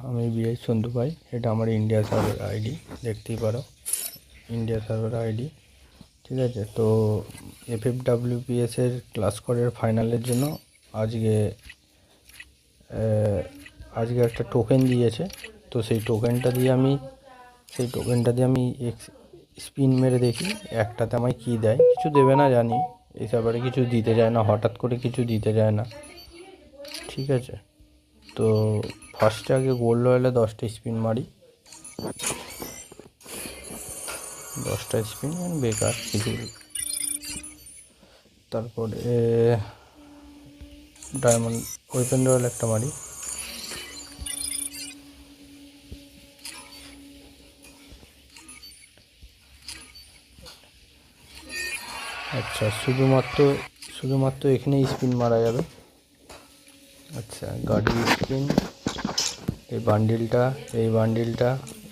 আমি বিআই সন্ধু ভাই, এটা আমার ইন্ডিয়া সার্ভার আইডি, দেখতেই পারো ইন্ডিয়া সার্ভার আইডি। ঠিক আছে, তো FFWPS এর ক্লাস কোডের ফাইনালের জন্য আজকে একটা টোকেন দিয়েছে। তো সেই টোকেনটা দিয়ে আমি স্পিন মেরে দেখি একটাতে আমায় কী দেয়। কিছু দেবে না জানি, এই সার্ভারে কিছু দিতে যায় না, হঠাৎ করে কিছু দিতে যায় না। ঠিক আছে, তো ফার্স্টে আগে গোল্ড রয়্যালে 10টা স্পিন মারি, 10টা স্পিন বেকার কিছু। তারপরে ডায়মন্ড ওয়েপেন রয়্যাল একটা মারি, আচ্ছা শুধুমাত্র এখানেই স্পিন মারা যাবে। আচ্ছা, গাড়ি স্পিন, এই বান্ডিলটা,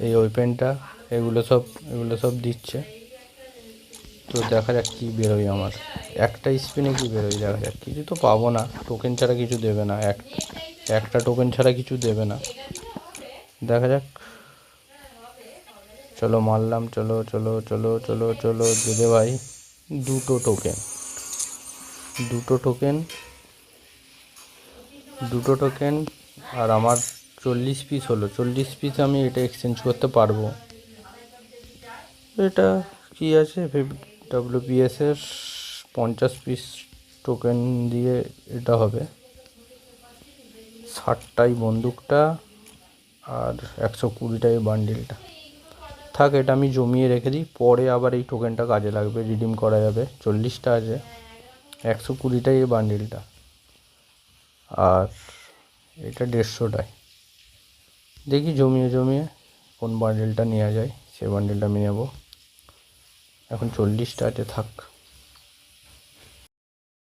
এই ওয়েপেনটা, এগুলো সব দিচ্ছে। তো দেখা যাক কী বেরোয় আমার। একটা স্পিনে কী বেরোয় দেখা যাক। কিছু তো পাবো না, টোকেন ছাড়া কিছু দেবে না, একটা টোকেন ছাড়া কিছু দেবে না। দেখা যাক, চলো মারলাম, চলো চলো চলো চলো চলো যেতে ভাই। দুটো টোকেন আর আমার 40 পিস হলো। 40 পিস আমি এটা এক্সচেঞ্জ করতে পারবো। এটা কি আছে, FFWPS এর 50 পিস টোকেন দিয়ে এটা হবে। 60টাই বন্দুকটা আর 120টাই বান্ডিলটা। থাক, এটা আমি জমিয়ে রেখে দিই, পরে আবার এই টোকেনটা কাজে লাগবে, রিডিম করা যাবে। 40টা আছে, 120টাই এই বান্ডিলটা, আর এটা 150টায়। দেখি জমিয়ে কোন বান্ডিলটা নেওয়া যায়, সেই বান্ডিলটা আমি নেবো। এখন 40টা আছে, থাক।